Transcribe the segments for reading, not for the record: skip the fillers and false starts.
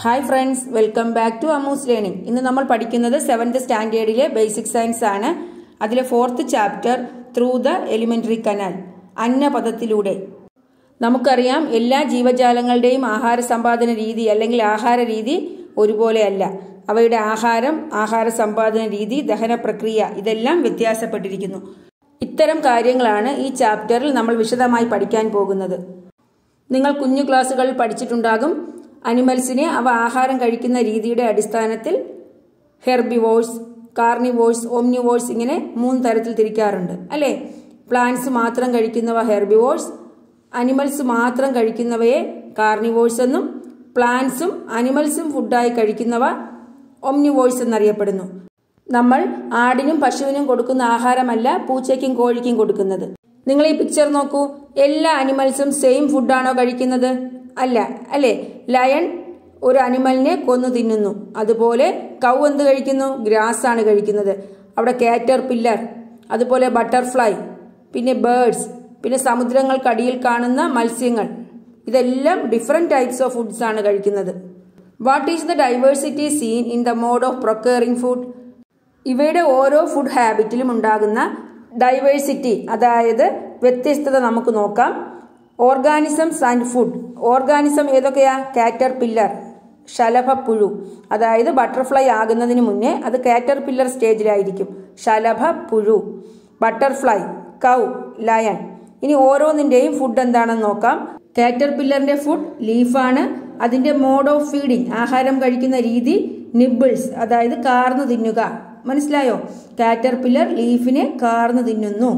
Hi friends, welcome back to Ammu's learning. ഇന്ന് നമ്മൾ പഠിക്കുന്നത് 7th സ്റ്റാൻഡേർഡിലെ ബേസിക് സയൻസ് ആണ്. അതിലെ 4th chapter through the elementary canal, അന്നപഥത്തിലൂടെ. നമുക്കറിയാം, എല്ലാ ജീവജാലങ്ങളുടെയും ആഹാര സമ്പാദന രീതി അല്ലെങ്കിൽ ആഹാര രീതി ഒരുപോലെയല്ല. അവയുടെ ആഹാരം, ആഹാര സമ്പാദന രീതി, ദഹന പ്രക്രിയ ഇതെല്ലാം വ്യത്യാസപ്പെട്ടിരിക്കുന്നു. ഇത്തരം കാര്യങ്ങളാണ് ഈ ചാപ്റ്ററിൽ നമ്മൾ വിശദമായി പഠിക്കാൻ പോകുന്നത്. നിങ്ങൾ കുഞ്ഞു ക്ലാസ്സുകളിൽ പഠിച്ചിട്ടുണ്ടാകും, അനിമൽസിനെ അവ ആഹാരം കഴിക്കുന്ന രീതിയുടെ അടിസ്ഥാനത്തിൽ ഹെർബിവോഴ്സ്, കാർണിവോഴ്സ്, ഓംനിവോഴ്സ് ഇങ്ങനെ 3 തരത്തിൽ തിരിക്കാറുണ്ട് അല്ലേ. പ്ലാന്റ്സ് മാത്രം കഴിക്കുന്നവ ഹെർബിവോഴ്സ്, അനിമൽസ് മാത്രം കഴിക്കുന്നവയെ കാർണിവോഴ്സ് എന്നും, പ്ലാന്റ്സും അനിമൽസും ഫുഡായി കഴിക്കുന്നവ ഓംനിവോഴ്സ് എന്നറിയപ്പെടുന്നു. നമ്മൾ ആടിനും പശുവിനും കൊടുക്കുന്ന ആഹാരമല്ല പൂച്ചയ്ക്കും കോഴിക്കും കൊടുക്കുന്നത്. നിങ്ങൾ ഈ പിക്ചർ നോക്കൂ, എല്ലാ അനിമൽസും സെയിം ഫുഡാണോ കഴിക്കുന്നത്? അല്ല അല്ലേ. ലയൺ ഒരു അനിമലിനെ കൊന്നു തിന്നുന്നു. അതുപോലെ കൗ എന്ത് കഴിക്കുന്നു? ഗ്രാസ് ആണ് കഴിക്കുന്നത്. അവിടെ കാറ്റർ പില്ലർ, അതുപോലെ ബട്ടർഫ്ലൈ, പിന്നെ ബേർഡ്സ്, പിന്നെ സമുദ്രങ്ങൾക്കടിയിൽ കാണുന്ന മത്സ്യങ്ങൾ, ഇതെല്ലാം ഡിഫറെന്റ് ടൈപ്സ് ഓഫ് ഫുഡ്സ് ആണ് കഴിക്കുന്നത്. What is the diversity seen in the mode of procuring food? ഇവയുടെ ഓരോ ഫുഡ് ഹാബിറ്റിലും ഉണ്ടാകുന്ന ഡൈവേഴ്സിറ്റി, അതായത് വ്യത്യസ്തത നമുക്ക് നോക്കാം. Organisms and food. ഓർഗാനിസം ഏതൊക്കെയാ? കാറ്റർ പില്ലർ, ശലഭപ്പുഴു. അതായത് ബട്ടർഫ്ലൈ ആകുന്നതിന് മുന്നേ അത് കാറ്റർ പില്ലർ സ്റ്റേജിലായിരിക്കും. ശലഭപ്പുഴു. ബട്ടർഫ്ലൈ, കൗ, ലയൺ. ഇനി ഓരോന്നിന്റെയും ഫുഡ് എന്താണെന്ന് നോക്കാം. കാറ്റർ പില്ലറിന്റെ ഫുഡ് ലീഫാണ്. അതിന്റെ മോഡ് ഓഫ് ഫീഡിംഗ്, ആഹാരം കഴിക്കുന്ന രീതി, നിബിൾസ്, അതായത് കാർന്നു തിന്നുക. മനസ്സിലായോ? കാറ്റർ പില്ലർ ലീഫിനെ കാർന്നു തിന്നുന്നു.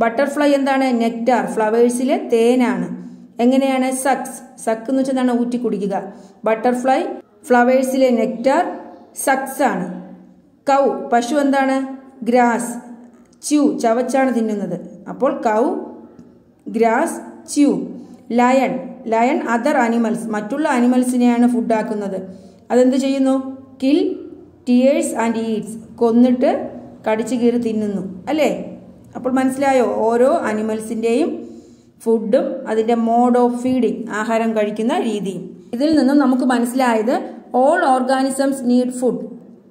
ബട്ടർഫ്ലൈ എന്താണ്? നെക്ടാർ, ഫ്ലവേഴ്സിലെ തേനാണ്. എങ്ങനെയാണ്? സക്സ്, സക്ക് എന്ന് വെച്ചാൽ എന്താണ്? ഊറ്റി കുടിക്കുക. ബട്ടർഫ്ലൈ ഫ്ലവേഴ്സിലെ നെക്ടാർ, സക്സ് ആണ്. കൗ, പശു എന്താണ്? ഗ്രാസ്, ച്യൂ, ചവച്ചാണ് തിന്നുന്നത്. അപ്പോൾ cow, grass, chew. Lion, lion other animals, മറ്റുള്ള അനിമൽസിനെയാണ് ഫുഡാക്കുന്നത്. അതെന്ത് ചെയ്യുന്നു? കിൽ, ടിയേഴ്സ് ആൻഡ് ഈറ്റ്സ്, കൊന്നിട്ട് കടിച്ചു കീറി തിന്നുന്നു അല്ലേ. അപ്പോൾ മനസ്സിലായോ? ഓരോ അനിമൽസിന്റെയും ഫുഡും അതിന്റെ മോഡ് ഓഫ് ഫീഡിംഗ്, ആഹാരം കഴിക്കുന്ന രീതിയും. ഇതിൽ നിന്നും നമുക്ക് മനസ്സിലായത് ഓൾ ഓർഗാനിസംസ് നീഡ് ഫുഡ്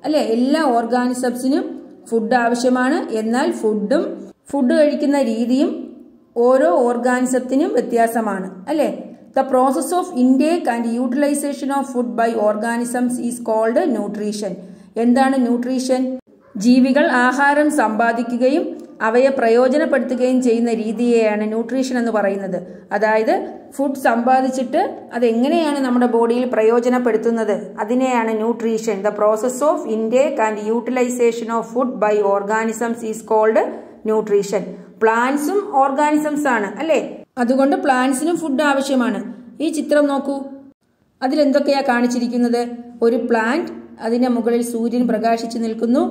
അല്ലെ. എല്ലാ ഓർഗാനിസംസിനും ഫുഡ് ആവശ്യമാണ്. എന്നാൽ ഫുഡ് കഴിക്കുന്ന രീതിയും ഓരോ ഓർഗാനിസത്തിനും വ്യത്യാസമാണ് അല്ലെ. The process of intake and utilisation of food by organisms is called nutrition. എന്താണ് ന്യൂട്രീഷൻ? ജീവികൾ ആഹാരം സമ്പാദിക്കുകയും അവയെ പ്രയോജനപ്പെടുത്തുകയും ചെയ്യുന്ന രീതിയെയാണ് ന്യൂട്രീഷൻ എന്ന് പറയുന്നത്. അതായത് ഫുഡ് സമ്പാദിച്ചിട്ട് അതെങ്ങനെയാണ് നമ്മുടെ ബോഡിയിൽ പ്രയോജനപ്പെടുത്തുന്നത്, അതിനെയാണ് nutrition. The process of intake and utilisation of food by organisms is called nutrition. പ്ലാന്റ്സും ഓർഗാനിസംസ് ആണ് അല്ലേ. അതുകൊണ്ട് പ്ലാന്റ്സിനും ഫുഡ് ആവശ്യമാണ്. ഈ ചിത്രം നോക്കൂ, അതിലെന്തൊക്കെയാ കാണിച്ചിരിക്കുന്നത്? ഒരു പ്ലാന്റ്, അതിന്റെ മുകളിൽ സൂര്യൻ പ്രകാശിച്ചു നിൽക്കുന്നു.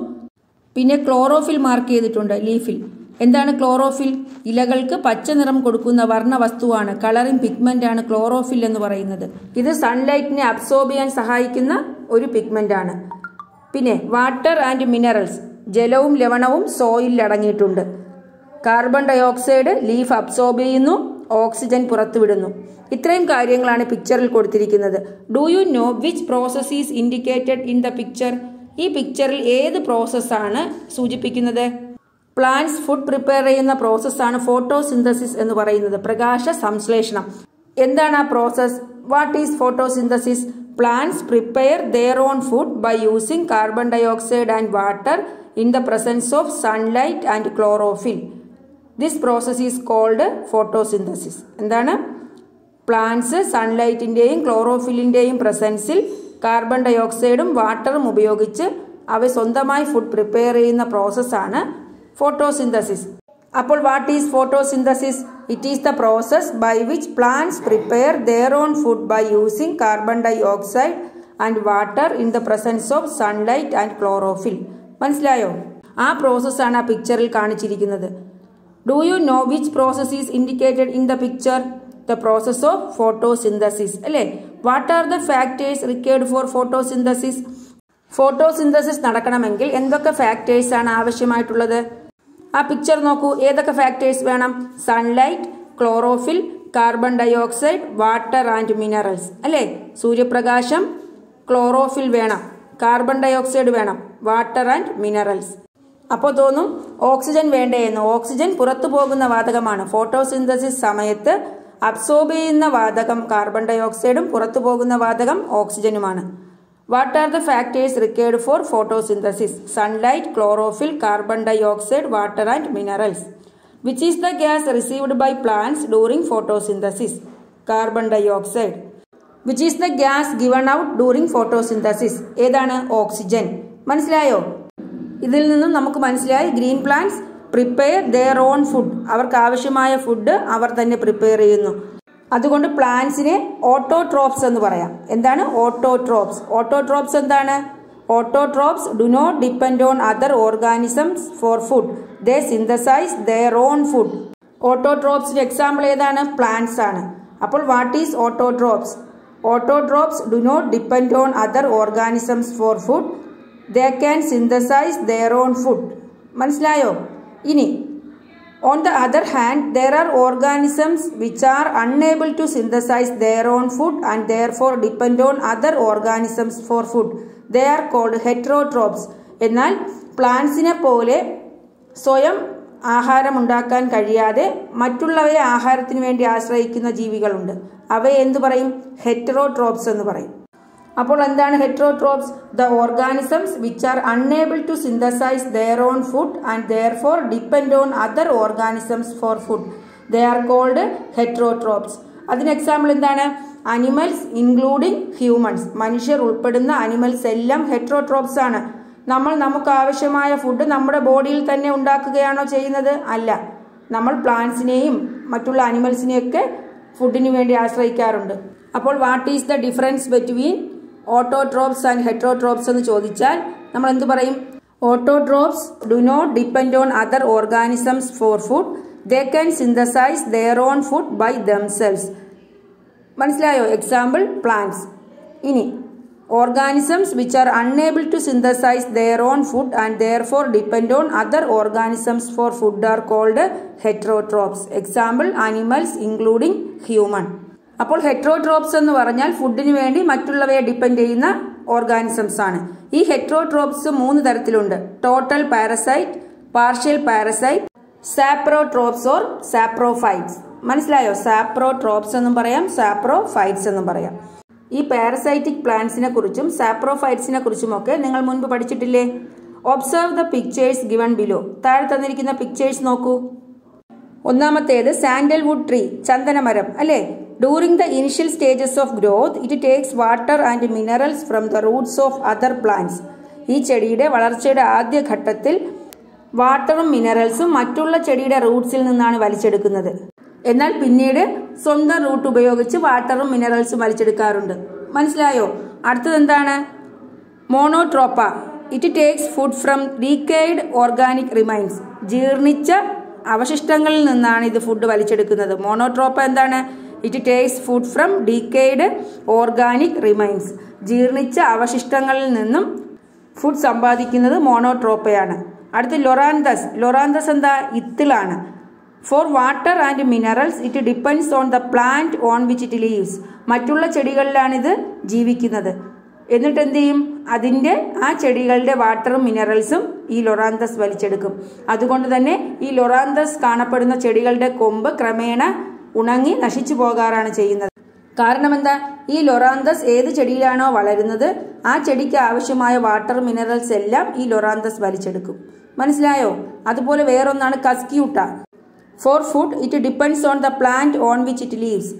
പിന്നെ ക്ലോറോഫിൽ മാർക്ക് ചെയ്തിട്ടുണ്ട് ലീഫിൽ. എന്താണ് ക്ലോറോഫിൽ? ഇലകൾക്ക് പച്ച നിറം കൊടുക്കുന്ന വർണ്ണ വസ്തുവാണ്. കളറിംഗ് പിഗ്മെന്റ് ആണ് ക്ലോറോഫിൽ എന്ന് പറയുന്നത്. ഇത് സൺലൈറ്റിനെ അബ്സോർബ് ചെയ്യാൻ സഹായിക്കുന്ന ഒരു പിഗ്മെന്റ് ആണ്. പിന്നെ വാട്ടർ ആൻഡ് മിനറൽസ്, ജലവും ലവണവും സോയിലിൽ അടങ്ങിയിട്ടുണ്ട്. കാർബൺ ഡയോക്സൈഡ് ലീഫ് അബ്സോർബ് ചെയ്യുന്നു, ഓക്സിജൻ പുറത്തുവിടുന്നു. ഇത്രയും കാര്യങ്ങളാണ് പിക്ചറിൽ കൊടുത്തിരിക്കുന്നത്. Do you know which process is indicated in the picture? ഈ പിക്ചറിൽ ഏത് പ്രോസസ്സാണ് സൂചിപ്പിക്കുന്നത്? പ്ലാന്റ്സ് ഫുഡ് പ്രിപ്പയർ ചെയ്യുന്ന പ്രോസസ്സാണ് ഫോട്ടോസിന്തസിസ് എന്ന് പറയുന്നത്, പ്രകാശ സംശ്ലേഷണം. എന്താണ് ആ process? What is photosynthesis? Plants prepare their own food by using carbon dioxide and water in the presence of sunlight and chlorophyll. This process is called photosynthesis. എന്താണ്? Plants സൺലൈറ്റിന്റെയും ക്ലോറോഫിലിന്റെയും പ്രസൻസിൽ കാർബൺ ഡയോക്സൈഡും വാട്ടറും ഉപയോഗിച്ച് അവ സ്വന്തമായി ഫുഡ് പ്രിപ്പയർ ചെയ്യുന്ന പ്രോസസ്സാണ് ഫോട്ടോസിന്തസിസ്. അപ്പോൾ what is photosynthesis? It is the process by which plants prepare their own food by using carbon dioxide and water in the presence of sunlight and chlorophyll. മനസ്സിലായോ? ആ പ്രോസസ്സാണ് ആ പിക്ചറിൽ കാണിച്ചിരിക്കുന്നത്. Do you know which process is indicated in the picture? The process of photosynthesis അല്ലേ. What are the factors required for photosynthesis? Photosynthesis നടക്കണമെങ്കിൽ എന്തൊക്കെ factors ആണ് ആവശ്യമായിട്ടുള്ളത്? ആ പിക്ചർ നോക്കൂ, ഏതൊക്കെ ഫാക്ടേഴ്സ് വേണം? Sunlight, chlorophyll, carbon dioxide, water and minerals അല്ലേ. സൂര്യപ്രകാശം, ക്ലോറോഫിൽ വേണം, കാർബൺ ഡൈ ഓക്സൈഡ് വേണം, വാട്ടർ ആൻഡ് മിനറൽസ്. അപ്പോൾ തോന്നും ഓക്സിജൻ വേണ്ടേ എന്ന്. ഓക്സിജൻ പുറത്തു പോകുന്ന വാതകമാണ്. ഫോട്ടോസിന്തസിസ് സമയത്ത് അബ്സോർബ് ചെയ്യുന്ന വാതകം കാർബൺ ഡൈ ഓക്സൈഡും പുറത്തു പോകുന്ന വാതകം ഓക്സിജനുമാണ്. What are the factors required for photosynthesis? Sunlight, chlorophyll, carbon dioxide, water and minerals. Which is the gas received by plants during photosynthesis? Carbon dioxide. Which is the gas given out during photosynthesis? ഏതാണ്? Oxygen. മനസ്സിലായോ? ഇതിൽ നിന്നും നമുക്ക് മനസ്സിലായി green plants prepare their own food. അവർക്ക് ആവശ്യമായ food അവർ തന്നെ prepare ചെയ്യുന്നു. അതുകൊണ്ട് പ്ലാന്റ്സിനെ ഓട്ടോട്രോപ്സ് എന്ന് പറയാം. എന്താണ് ഓട്ടോട്രോപ്സ്? ഓട്ടോട്രോപ്സ് എന്താണ്? Autotrophs do not depend on other organisms for food. They synthesize their own food. ഓട്ടോട്രോപ്സിന്റെ എക്സാമ്പിൾ ഏതാണ്? പ്ലാന്റ്സ് ആണ്. അപ്പോൾ what is autotrophs? Autotrophs do not depend on other organisms for food. They can synthesize their own food. മനസ്സിലായോ? ഇനി on the other hand, there are organisms which are unable to synthesize their own food and therefore depend on other organisms for food. They are called heterotrophs. എന്നാൽ പ്ലാന്റ്സിനെ പോലെ സ്വയം ആഹാരം ഉണ്ടാക്കാൻ കഴിയാതെ മറ്റുള്ളവയെ ആഹാരത്തിന് വേണ്ടി ആശ്രയിക്കുന്ന ജീവികളുണ്ട്. അവയെ എന്തു പറയും? ഹെറ്ററോട്രോപ്സ് എന്ന് പറയും. അപ്പോൾ എന്താണ് heterotrophs? The organisms which are unable to synthesize their own food and therefore depend on other organisms for food. They are called heterotrophs. അതിന് എക്സാമ്പിൾ എന്താണ്? Animals including humans. മനുഷ്യർ ഉൾപ്പെടുന്ന അനിമൽസ് എല്ലാം ഹെറ്ററോട്രോപ്സ് ആണ്. നമുക്ക് ആവശ്യമായ ഫുഡ് നമ്മുടെ ബോഡിയിൽ തന്നെ ഉണ്ടാക്കുകയാണോ ചെയ്യുന്നത്? അല്ല. നമ്മൾ പ്ലാന്റ്സിനെയും മറ്റുള്ള അനിമൽസിനെയൊക്കെ ഫുഡിന് വേണ്ടി ആശ്രയിക്കാറുണ്ട്. അപ്പോൾ what is the difference between autotrophs and heterotrophs എന്ന് ചോദിച്ചാൽ നമ്മൾ എന്ത് പറയും? Autotrophs do not depend on other organisms for food. They can synthesize their own food by themselves. മനസ്സിലായോ? Example plants. ഇനി organisms which are unable to synthesize their own food and therefore depend on other organisms for food are called heterotrophs. Example animals including human. അപ്പോൾ heterotrophs എന്ന് പറഞ്ഞാൽ ഫുഡിന് വേണ്ടി മറ്റുള്ളവയെ depend ചെയ്യുന്ന organisms ആണ്. ഈ ഹെറ്ററോട്രോപ്സ് 3 തരത്തിലുണ്ട്. Total parasite, partial parasite, saprotrophs or saprophytes. മനസ്സിലായോ? സാപ്രോട്രോപ്സ് എന്നും പറയാം, സാപ്രോഫൈറ്റ്സ് എന്നും പറയാം. ഈ പാരസൈറ്റിക് പ്ലാന്റ്സിനെ കുറിച്ചും സാപ്രോഫൈറ്റ്സിനെ കുറിച്ചുമൊക്കെ നിങ്ങൾ മുൻപ് പഠിച്ചിട്ടില്ലേ? Observe the pictures given below. താഴെ തന്നിരിക്കുന്ന പിക്ചേഴ്സ് നോക്കൂ. ഒന്നാമത്തേത് സാൻഡൽവുഡ് ട്രീ, ചന്ദനമരം അല്ലേ? During the initial stages of growth, it takes water and minerals from the roots of other plants. ഈ ചെടിയുടെ വളർച്ചയുടെ ആദ്യ ഘട്ടത്തിൽ വാട്ടറും മിനറൽസും മറ്റുള്ള ചെടിയുടെ റൂട്ട്സിൽ നിന്നാണ് വലിച്ചെടുക്കുന്നത്. എന്നാൽ പിന്നീട് സ്വന്തം റൂട്ട് ഉപയോഗിച്ച് വാട്ടറും മിനറൽസും വലിച്ചെടുക്കാറുണ്ട്. മനസ്സിലായോ? അടുത്തത് എന്താണ്? Monotropa. It takes food from decayed organic remains. ജീർണിച്ച അവശിഷ്ടങ്ങളിൽ നിന്നാണ് ഇത് ഫുഡ് വലിച്ചെടുക്കുന്നത്. മോണോട്രോപ്പ എന്താണ്? It takes food from decayed organic remains. ജീർണിച്ച അവശിഷ്ടങ്ങളിൽ നിന്നും ഫുഡ് സമ്പാദിക്കുന്നത് മോണോട്രോപ്പയാണ്. അടുത്ത് ലൊറാന്തസ്. ലൊറാന്തസ് എന്താ? ഇത്തിളാണ്. For water and minerals it depends on the plant on which it lives. മറ്റുള്ള ചെടികളിലാണിത് ജീവിക്കുന്നത്. എന്നിട്ട് എന്ത് ചെയ്യും? അതിൻ്റെ ആ ചെടികളുടെ വാട്ടറും മിനറൽസും ഈ ലൊറാന്തസ് വലിച്ചെടുക്കും. അതുകൊണ്ട് തന്നെ ഈ ലൊറാന്തസ് കാണപ്പെടുന്ന ചെടികളുടെ കൊമ്പ് ക്രമേണ ഉണങ്ങി നശിച്ചു പോകാറാണ് ചെയ്യുന്നത്. കാരണം എന്താ? ഈ ലൊറാന്തസ് ഏത് ചെടിയിലാണോ വളരുന്നത് ആ ചെടിക്ക് ആവശ്യമായ വാട്ടർ മിനറൽസ് എല്ലാം ഈ ലൊറാന്തസ് വലിച്ചെടുക്കും. മനസ്സിലായോ? അതുപോലെ വേറൊന്നാണ് Cuscuta. For food it depends on the plant on which it lives.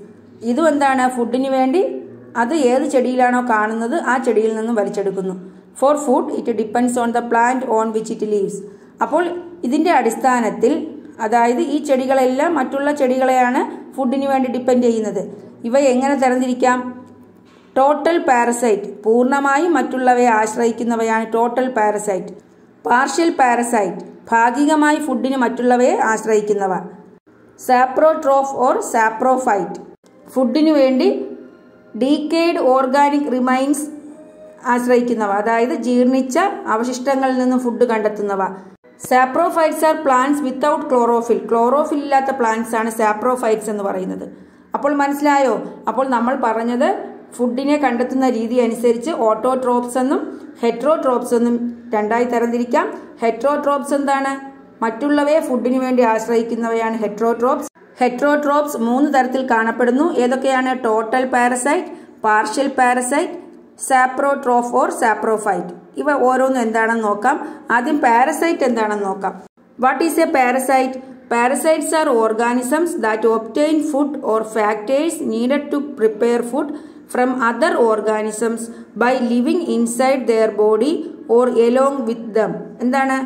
ഇതും എന്താണ്? ഫുഡിന് വേണ്ടി അത് ഏത് ചെടിയിലാണോ കാണുന്നത് ആ ചെടിയിൽ നിന്നും വലിച്ചെടുക്കുന്നു. Four food it depends on the plant on which it leaves. അപ്പോൾ ഇതിന്റെ അടിസ്ഥാനത്തിൽ, അതായത് ഈ ചെടികളെല്ലാം മറ്റുള്ള ചെടികളെയാണ് ഫുഡിന് വേണ്ടി ഡിപ്പെൻഡ് ചെയ്യുന്നത്. ഇവ എങ്ങനെ തരംതിരിക്കാം? ടോട്ടൽ പാരസൈറ്റ്, പൂർണ്ണമായും മറ്റുള്ളവയെ ആശ്രയിക്കുന്നവയാണ് ടോട്ടൽ പാരസൈറ്റ്. പാർഷ്യൽ പാരസൈറ്റ്, ഭാഗികമായി ഫുഡിന് മറ്റുള്ളവയെ ആശ്രയിക്കുന്നവ. സാപ്രോട്രോഫ് ഓർ സാപ്രോഫൈറ്റ്, ഫുഡിനു വേണ്ടി ഡീക്കേഡ് ഓർഗാനിക് റിമൈൻസ് ആശ്രയിക്കുന്നവ, അതായത് ജീർണിച്ച അവശിഷ്ടങ്ങളിൽ നിന്നും ഫുഡ് കണ്ടെത്തുന്നവ. Saprophytes are plants without chlorophyll. Chlorophyll ഇല്ലാത്ത പ്ലാന്റ്സ് ആണ് സാപ്രോഫൈറ്റ്സ് എന്ന് പറയുന്നത്. അപ്പോൾ മനസ്സിലായോ? അപ്പോൾ നമ്മൾ പറഞ്ഞത് ഫുഡിനെ കണ്ടെത്തുന്ന രീതി അനുസരിച്ച് ഓട്ടോട്രോപ്സ് എന്നും ഹെറ്ററോട്രോപ്സ് എന്നും രണ്ടായി തരംതിരിക്കാം. ഹെറ്ററോട്രോപ്സ് എന്താണ്? മറ്റുള്ളവയെ ഫുഡിന് വേണ്ടി ആശ്രയിക്കുന്നവയാണ് ഹെറ്ററോട്രോപ്സ്. ഹെറ്ററോട്രോപ്സ് 3 തരത്തിൽ കാണപ്പെടുന്നു. ഏതൊക്കെയാണ്? Total parasite, partial parasite, saprotroph or saprophyte. ഇവ ഓരോന്നും എന്താണെന്ന് നോക്കാം. ആദ്യം പാരസൈറ്റ് എന്താണെന്ന് നോക്കാം. What is a parasite? Parasites are organisms that obtain food or factors needed to prepare food from other organisms by living inside their body or along with them. എന്താണ്?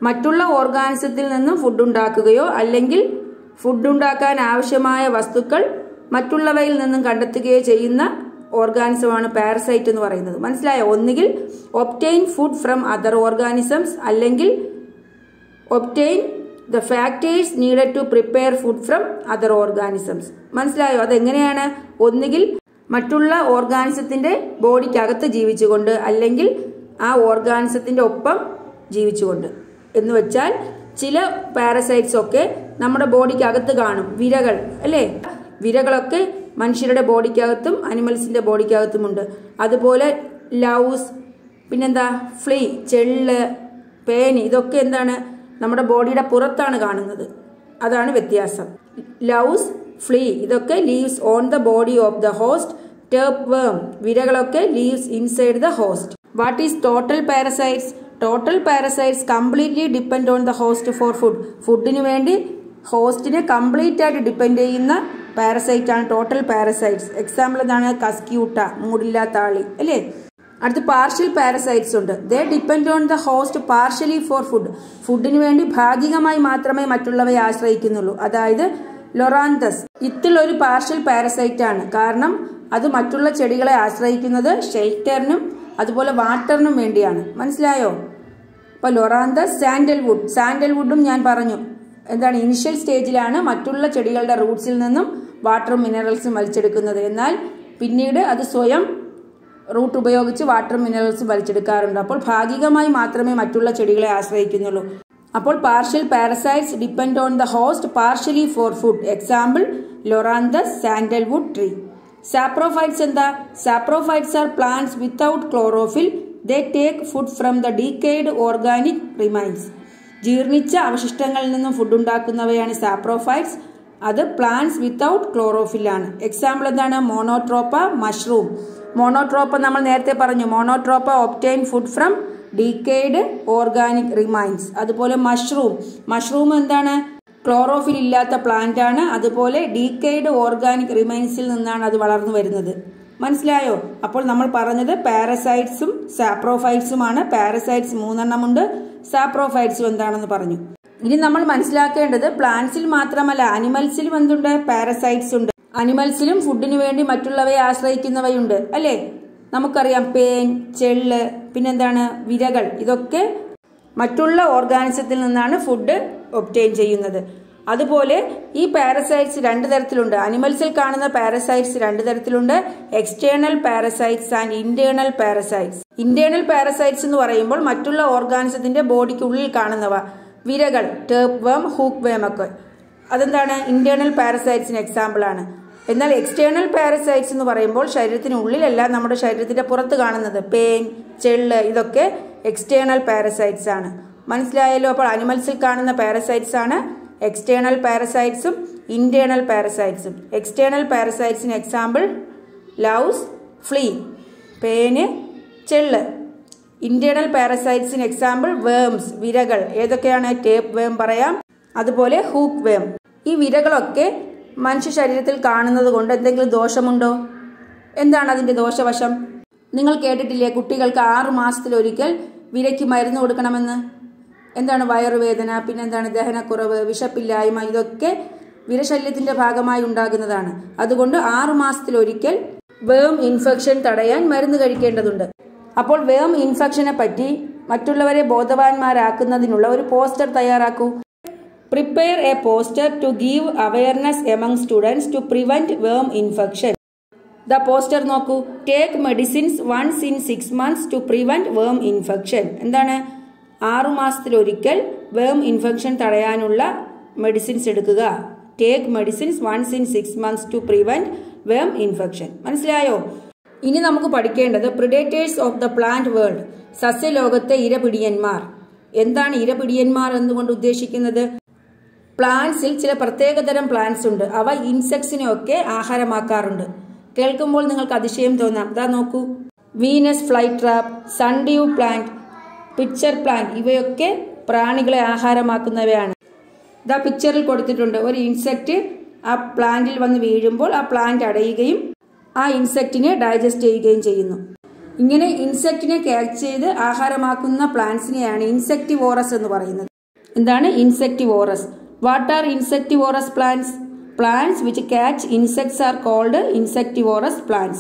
മറ്റുള്ള ഓർഗാനിസത്തിൽ നിന്നും ഫുഡ് ഉണ്ടാക്കുകയോ അല്ലെങ്കിൽ ഫുഡ് ഉണ്ടാക്കാൻ ആവശ്യമായ വസ്തുക്കൾ മറ്റുള്ളവയിൽ നിന്നും കണ്ടെത്തുകയോ ചെയ്യുന്ന ഓർഗാനിസമാണ് പാരസൈറ്റ് എന്ന് പറയുന്നത്. മനസ്സിലായോ? ഒന്നുകിൽ obtain food from other organisms അല്ലെങ്കിൽ obtain the factors needed to prepare food from other organisms. മനസ്സിലായോ? അതെങ്ങനെയാണ്? ഒന്നുകിൽ മറ്റുള്ള ഓർഗാനിസത്തിന്റെ ബോഡിക്കകത്ത് ജീവിച്ചുകൊണ്ട് അല്ലെങ്കിൽ ആ ഓർഗാനിസത്തിന്റെ ഒപ്പം ജീവിച്ചുകൊണ്ട് എന്ന് വെച്ചാൽ ചില പാരസൈറ്റ്സ് ഒക്കെ നമ്മുടെ ബോഡിക്കകത്ത് കാണും. വിരകൾ അല്ലേ? വിരകളൊക്കെ മനുഷ്യരുടെ ബോഡിക്കകത്തും അനിമൽസിന്റെ ബോഡിക്കകത്തുമുണ്ട്. അതുപോലെ ലൗസ്, പിന്നെന്താ ഫ്ലീ, ചെള്ള്, പേന്, ഇതൊക്കെ എന്താണ്? നമ്മുടെ ബോഡിയുടെ പുറത്താണ് കാണുന്നത്. അതാണ് വ്യത്യാസം. ലൗസ്, ഫ്ലീ ഇതൊക്കെ lives on the body of the host. Tapeworm, വിരകളൊക്കെ lives inside the host. What is total parasites? Total parasites completely depend on the host for food. ഫുഡിന് വേണ്ടി ഹോസ്റ്റിനെ കംപ്ലീറ്റ് ആയിട്ട് ഡിപ്പെൻഡ് ചെയ്യുന്ന പാരസൈറ്റ് ആണ് total parasites. Example എന്താണ്? Cuscuta, മൂടില്ലാത്ത ആളി അല്ലേ? അടുത്ത് പാർഷ്യൽ പാരസൈറ്റ്സ് ഉണ്ട്. They depend on the host partially for food. ഫുഡിന് വേണ്ടി ഭാഗികമായി മാത്രമേ മറ്റുള്ളവയെ ആശ്രയിക്കുന്നുള്ളൂ. അതായത് ലൊറാന്തസ് ഇത്തിലൊരു പാർഷ്യൽ പാരസൈറ്റ് ആണ്. കാരണം അത് മറ്റുള്ള ചെടികളെ ആശ്രയിക്കുന്നത് ഷെൽട്ടറിനും അതുപോലെ വാട്ടറിനും വേണ്ടിയാണ്. മനസ്സിലായോ? അപ്പോൾ ലൊറാന്തസ്, സാൻഡൽവുഡ്, സാൻഡൽവുഡും ഞാൻ പറഞ്ഞു എന്താണ്? ഇനിഷ്യൽ സ്റ്റേജിലാണ് മറ്റുള്ള ചെടികളുടെ റൂട്ട്സിൽ നിന്നും വാട്ടറും മിനറൽസും വലിച്ചെടുക്കുന്നത്. എന്നാൽ പിന്നീട് അത് സ്വയം റൂട്ട് ഉപയോഗിച്ച് വാട്ടർ മിനറൽസ് വലിച്ചെടുക്കാറുണ്ട്. അപ്പോൾ ഭാഗികമായി മാത്രമേ മറ്റുള്ള ചെടികളെ ആശ്രയിക്കുന്നുള്ളൂ. അപ്പോൾ partial parasites depend on the host partially for food. Example Loranthus, sandalwood tree. Saprophytes എന്താ? Saprophytes are plants without chlorophyll. They take food from the decayed organic remains. ജീർണിച്ച അവശിഷ്ടങ്ങളിൽ നിന്നും ഫുഡ് ഉണ്ടാക്കുന്നവയാണ് സാപ്രോഫൈറ്റ്സ്. അത് പ്ലാന്റ്സ് വിത്തൌട്ട് ക്ലോറോഫിൽ ആണ്. Example എന്താണ്? Monotropa, mushroom. Monotropa നമ്മൾ നേരത്തെ പറഞ്ഞു. Monotropa obtain food from decayed organic remains. അതുപോലെ മഷ്റൂം എന്താണ്? ക്ലോറോഫിൽ ഇല്ലാത്ത പ്ലാന്റ് ആണ്. അതുപോലെ ഡീക്കേഡ് ഓർഗാനിക് റിമൈൻസിൽ നിന്നാണ് അത് വളർന്നു വരുന്നത്. മനസ്സിലായോ? അപ്പോൾ നമ്മൾ പറഞ്ഞത് പാരസൈറ്റ്സും സാപ്രോഫൈറ്റ്സുമാണ്. പാരസൈറ്റ്സ് 3 എണ്ണമുണ്ട്. സാപ്രോഫൈറ്റ്സും എന്താണെന്ന് പറഞ്ഞു. ഇനി നമ്മൾ മനസ്സിലാക്കേണ്ടത് പ്ലാന്റ്സിൽ മാത്രമല്ല അനിമൽസിലും എന്തുണ്ട്? പാരസൈറ്റ്സ് ഉണ്ട്. അനിമൽസിലും ഫുഡിന് വേണ്ടി മറ്റുള്ളവയെ ആശ്രയിക്കുന്നവയുണ്ട് അല്ലേ? നമുക്കറിയാം പേൻ, ചെള്ള്, പിന്നെന്താണ്? വിരകൾ. ഇതൊക്കെ മറ്റുള്ള ഓർഗാനിസത്തിൽ നിന്നാണ് ഫുഡ് ഒബ്റ്റെയിൻ ചെയ്യുന്നത്. അതുപോലെ ഈ പാരസൈറ്റ്സ് 2 തരത്തിലുണ്ട്. അനിമൽസിൽ കാണുന്ന പാരസൈറ്റ്സ് 2 തരത്തിലുണ്ട്. External parasites and internal parasites. Internal parasites എന്ന് പറയുമ്പോൾ മറ്റുള്ള ഓർഗാനിസത്തിന്റെ ബോഡിക്കുള്ളിൽ കാണുന്നവ. വിരകൾ, ടേപ്പ് വേം, ഹൂക്ക് വേം ഒക്കെ. അതെന്താണ്? ഇന്റേണൽ പാരസൈറ്റ്സിന് എക്സാമ്പിൾ ആണ്. എന്നാൽ എക്സ്റ്റേണൽ പാരസൈറ്റ്സ് എന്ന് പറയുമ്പോൾ ശരീരത്തിനുള്ളിലല്ല, നമ്മുടെ ശരീരത്തിന്റെ പുറത്ത് കാണുന്നത്. പേൻ, ചെള്ള് ഇതൊക്കെ എക്സ്റ്റേണൽ പാരസൈറ്റ്സ് ആണ്. മനസ്സിലായല്ലോ? അപ്പോൾ അനിമൽസിൽ കാണുന്ന പാരസൈറ്റ്സ് ആണ് എക്സ്റ്റേണൽ പാരസൈറ്റ്സും ഇന്റേണൽ പാരസൈറ്റ്സും. എക്സ്റ്റേണൽ പാരസൈറ്റ്സിന് എക്സാമ്പിൾ ലൗസ്, ഫ്ലീ, പേന്, ചെള്ള്. ഇന്റേണൽ പാരസൈറ്റ്സിന് എക്സാമ്പിൾ വേംസ്, വിരകൾ. ഏതൊക്കെയാണ്? ടേപ്പ് വേം പറയാം, അതുപോലെ ഹൂക്ക് വേം. ഈ വിരകളൊക്കെ മനുഷ്യ ശരീരത്തിൽ കാണുന്നത് കൊണ്ട് എന്തെങ്കിലും ദോഷമുണ്ടോ? എന്താണ് അതിന്റെ ദോഷവശം? നിങ്ങൾ കേട്ടിട്ടില്ലേ കുട്ടികൾക്ക് 6 മാസത്തിലൊരിക്കൽ വിരയ്ക്ക് മരുന്ന് കൊടുക്കണമെന്ന്? എന്താണ്? വയറുവേദന, പിന്നെന്താണ്? ദഹനക്കുറവ്, വിശപ്പില്ലായ്മ, ഇതൊക്കെ വിരശല്യത്തിന്റെ ഭാഗമായി ഉണ്ടാകുന്നതാണ്. അതുകൊണ്ട് 6 മാസത്തിലൊരിക്കൽ വേം ഇൻഫെക്ഷൻ തടയാൻ മരുന്ന് കഴിക്കേണ്ടതുണ്ട്. അപ്പോൾ വേം ഇൻഫെക്ഷനെ പറ്റി മറ്റുള്ളവരെ ബോധവാന്മാരാക്കുന്നതിനുള്ള ഒരു poster തയ്യാറാക്കൂ. Prepare a poster to give awareness among students to prevent worm infection. The poster നോക്കൂ. Take medicines once in 6 months to prevent worm infection. എന്താണ്? 6 മാസത്തിലൊരിക്കൽ വേം ഇൻഫെക്ഷൻ തടയാനുള്ള മെഡിസിൻസ് എടുക്കുക. Take medicines once in 6 months to prevent worm infection. മനസ്സിലായോ? ഇനി നമുക്ക് പഠിക്കേണ്ടത് predators of the plant world, സസ്യലോകത്തെ ഇരപിടിയന്മാർ. എന്താണ് ഇരപിടിയന്മാർ എന്നുകൊണ്ട് ഉദ്ദേശിക്കുന്നത്? പ്ലാന്റ്സിൽ ചില പ്രത്യേകതരം പ്ലാന്റ്സ് ഉണ്ട്. അവ ഇൻസെക്ട്സിനെ ഒക്കെ ആഹാരമാക്കാറുണ്ട്. കേൾക്കുമ്പോൾ നിങ്ങൾക്ക് അതിശയം തോന്നാം. ദാ നോക്കൂ, Venus fly trap, sundew plant, pitcher plant ഇവയൊക്കെ പ്രാണികളെ ആഹാരമാക്കുന്നവയാണ്. ദാ പിക്ചറിൽ കൊടുത്തിട്ടുണ്ട്. ഒരു ഇൻസെക്റ്റ് ആ പ്ലാന്റിൽ വന്ന് വീഴുമ്പോൾ ആ പ്ലാന്റ് അടയുകയും ആ ഇൻസെക്റ്റിനെ ഡൈജസ്റ്റ് ചെയ്യുകയും ചെയ്യുന്നു. ഇങ്ങനെ ഇൻസെക്റ്റിനെ ക്യാച്ച് ചെയ്ത് ആഹാരമാക്കുന്ന പ്ലാന്റ്സിനെയാണ് ഇൻസെക്ടിവോറസ് എന്ന് പറയുന്നത്. എന്താണ് insectivorous? What are insectivorous plants? Plants which catch insects are called insectivorous plants.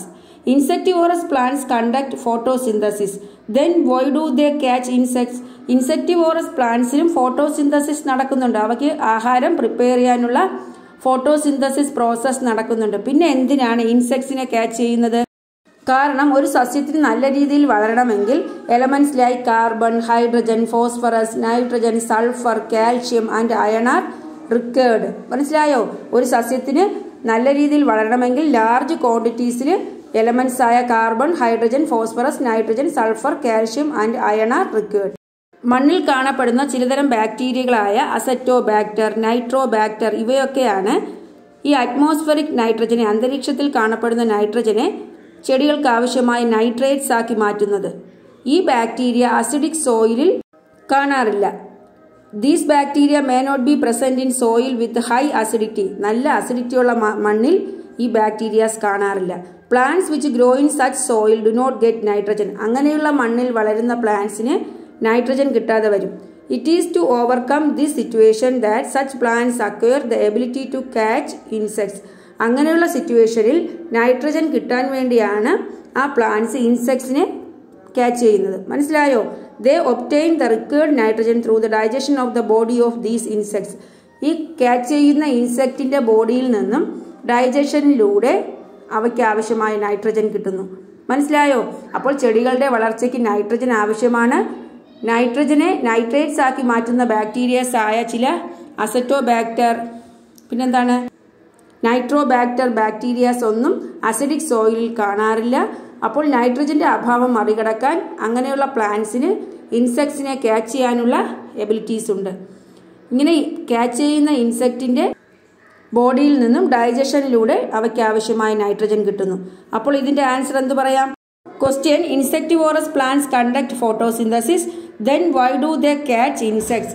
Insectivorous plants conduct photosynthesis. Then why do they catch insects? Insectivorous plantsലും photosynthesis നടക്കുന്നുണ്ട്. അവയ്ക്ക് ആഹാരം പ്രിപ്പയർ ചെയ്യാനുള്ള ഫോട്ടോസിന്തസിസ് പ്രോസസ് നടക്കുന്നുണ്ട്. പിന്നെ എന്തിനാണ് ഇൻസെക്ട്സിനെ ക്യാച്ച് ചെയ്യുന്നത്? കാരണം ഒരു സസ്യത്തിന് നല്ല രീതിയിൽ വളരണമെങ്കിൽ elements like carbon, hydrogen, phosphorus, nitrogen, sulphur, calcium and iron are required. മനസ്സിലായോ? ഒരു സസ്യത്തിന് നല്ല രീതിയിൽ വളരണമെങ്കിൽ ലാർജ് ക്വാണ്ടിറ്റീസിൽ എലമെന്റ്സ് ആയ carbon, hydrogen, phosphorus, nitrogen, sulphur, calcium and iron are required. മണ്ണിൽ കാണപ്പെടുന്ന ചിലതരം ബാക്ടീരിയകളായ അസറ്റോബാക്ടർ, നൈട്രോബാക്ടർ ഇവയൊക്കെയാണ് ഈ അറ്റ്മോസ്ഫെറിക് നൈട്രജനെ, അന്തരീക്ഷത്തിൽ കാണപ്പെടുന്ന നൈട്രജനെ ചെടികൾക്ക് ആവശ്യമായ നൈട്രേറ്റ്സ് ആക്കി മാറ്റുന്നത്. ഈ ബാക്ടീരിയ അസിഡിക് സോയിലിൽ കാണാറില്ല. These bacteria may not be present in soil with high acidity. നല്ല അസിഡിറ്റിയുള്ള മണ്ണിൽ ഈ ബാക്ടീരിയാസ് കാണാറില്ല. Plants which grow in such soil do not get nitrogen. അങ്ങനെയുള്ള മണ്ണിൽ വളരുന്ന പ്ലാന്റ്സിന് നൈട്രജൻ കിട്ടാതെ വരും. It is to overcome this situation that such plants acquire the ability to catch insects. അങ്ങനെയുള്ള സിറ്റുവേഷനിൽ നൈട്രജൻ കിട്ടാൻ വേണ്ടിയാണ് ആ പ്ലാന്റ്സ് ഇൻസെക്ട്സിനെ ക്യാച്ച് ചെയ്യുന്നത്. മനസ്സിലായോ? They obtain the required nitrogen through the digestion of the body of these insects. ഈ catch ചെയ്യുന്ന ഇൻസെക്റ്റിന്റെ ബോഡിയിൽ നിന്നും ഡൈജഷനിലൂടെ അവയ്ക്ക് ആവശ്യമായ നൈട്രജൻ കിട്ടുന്നു. മനസ്സിലായോ? അപ്പോൾ ചെടികളുടെ വളർച്ചയ്ക്ക് നൈട്രജൻ ആവശ്യമാണ്. നൈട്രജനെ നൈട്രേറ്റ്സ് ആക്കി മാറ്റുന്ന ബാക്ടീരിയസ് ആയ ചില അസറ്റോബാക്ടർ, പിന്നെന്താണ് നൈട്രോബാക്ടർ ബാക്ടീരിയാസ് ഒന്നും അസിഡിക് സോയിലിൽ കാണാറില്ല. അപ്പോൾ നൈട്രജന്റെ അഭാവം മറികടക്കാൻ അങ്ങനെയുള്ള പ്ലാന്റ്സിന് ഇൻസെക്ട്സിനെ ക്യാച്ച് ചെയ്യാനുള്ള എബിലിറ്റീസ് ഉണ്ട്. ഇങ്ങനെ ക്യാച്ച് ചെയ്യുന്ന ഇൻസെക്റ്റിന്റെ ബോഡിയിൽ നിന്നും ഡൈജഷനിലൂടെ അവയ്ക്ക് ആവശ്യമായ നൈട്രജൻ കിട്ടുന്നു. അപ്പോൾ ഇതിന്റെ ആൻസർ എന്ത് പറയാം? Question, insectivorous plants conduct photosynthesis. Then why do they catch insects?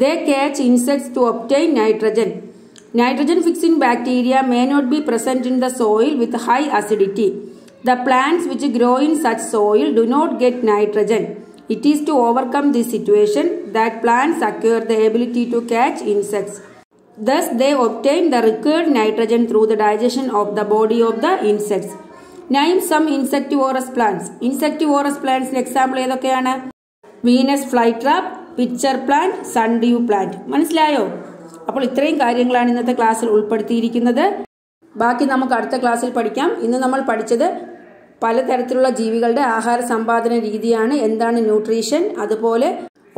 They catch insects to obtain nitrogen. Nitrogen fixing bacteria may not be present in the soil with high acidity. The plants which grow in such soil do not get nitrogen. It is to overcome this situation that plants acquire the ability to catch insects. Thus they obtain the required nitrogen through the digestion of the body of the insects. Name some insectivorous plants. Insectivorous plants example ഏതൊക്കെയാണ്? Venus fly trap, pitcher plant, sundew plant. മനസ്സിലായോ? അപ്പോൾ ഇത്രയും കാര്യങ്ങളാണ് ഇന്നത്തെ ക്ലാസ്സിൽ ഉൾപ്പെടുത്തിയിരിക്കുന്നത്. ബാക്കി നമുക്ക് അടുത്ത ക്ലാസ്സിൽ പഠിക്കാം. ഇന്ന് നമ്മൾ പഠിച്ചത് പലതരത്തിലുള്ള ജീവികളുടെ ആഹാര സമ്പാദന രീതിയാണ്. എന്താണ് ന്യൂട്രീഷൻ, അതുപോലെ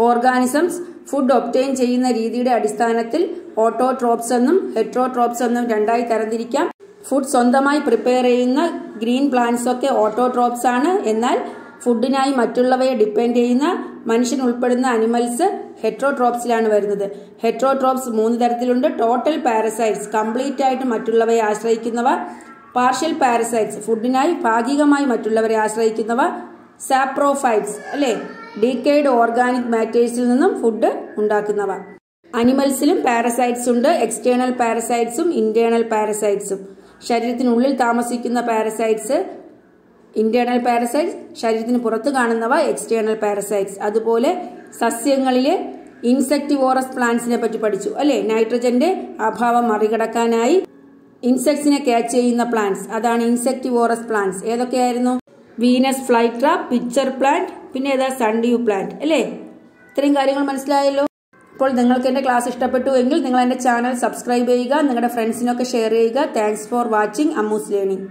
ഓർഗാനിസംസ് ഫുഡ് ഒബ്റ്റെയിൻ ചെയ്യുന്ന രീതിയുടെ അടിസ്ഥാനത്തിൽ ഓട്ടോട്രോപ്സ് എന്നും ഹെട്രോട്രോപ്സ് എന്നും രണ്ടായി തരംതിരിക്കാം. ഫുഡ് സ്വന്തമായി പ്രിപ്പയർ ചെയ്യുന്ന ഗ്രീൻ പ്ലാന്റ്സ് ഒക്കെ ഓട്ടോട്രോപ്സ് ആണ്. എന്നാൽ ഫുഡിനായി മറ്റുള്ളവയെ ഡിപ്പെൻഡ് ചെയ്യുന്ന മനുഷ്യൻ ഉൾപ്പെടുന്ന അനിമൽസ് ഹെട്രോട്രോപ്സിലാണ് വരുന്നത്. ഹെട്രോട്രോപ്സ് 3 തരത്തിലുണ്ട്. ടോട്ടൽ പാരസൈറ്റ്സ്, കംപ്ലീറ്റ് ആയിട്ട് മറ്റുള്ളവയെ ആശ്രയിക്കുന്നവ. പാർഷ്യൽ പാരസൈറ്റ്സ്, ഫുഡിനായി ഭാഗികമായി മറ്റുള്ളവരെ ആശ്രയിക്കുന്നവ. സാപ്രോഫൈറ്റ്സ്, അല്ലെ, ഡീക്കേഡ് ഓർഗാനിക് മാറ്റേഴ്സിൽ നിന്നും ഫുഡ് ഉണ്ടാക്കുന്നവ. അനിമൽസിലും പാരസൈറ്റ്സ് ഉണ്ട്. എക്സ്റ്റേണൽ പാരസൈറ്റ്സും ഇന്റേണൽ പാരസൈറ്റ്സും. ശരീരത്തിനുള്ളിൽ താമസിക്കുന്ന പാരസൈറ്റ്സ് ഇന്റേണൽ പാരസൈറ്റ്സ്, ശരീരത്തിന് പുറത്ത് കാണുന്നവ എക്സ്റ്റേണൽ പാരസൈറ്റ്സ്. അതുപോലെ സസ്യങ്ങളിലെ ഇൻസെക്ടിവോറസ് പ്ലാന്റ്സിനെ പറ്റി പഠിച്ചു, അല്ലെ. നൈട്രജന്റെ അഭാവം മറികടക്കാനായി ഇൻസെക്ട്സിനെ ക്യാച്ച് ചെയ്യുന്ന പ്ലാന്റ്സ്, അതാണ് ഇൻസെക്ടിവോറസ് പ്ലാന്റ്സ്. ഏതൊക്കെയായിരുന്നു? Venus fly trap, pitcher plant, പിന്നെ ഏതാ സൺഡ്യൂ പ്ലാന്റ്, അല്ലേ. ഇത്രയും കാര്യങ്ങൾ മനസ്സിലായല്ലോ. അപ്പോൾ നിങ്ങൾക്ക് എന്റെ ക്ലാസ് ഇഷ്ടപ്പെട്ടു എങ്കിൽ നിങ്ങൾ എന്റെ ചാനൽ സബ്സ്ക്രൈബ് ചെയ്യുക, നിങ്ങളുടെ ഫ്രണ്ട്സിനൊക്കെ ഷെയർ ചെയ്യുക. Thanks for watching Ammu's learning.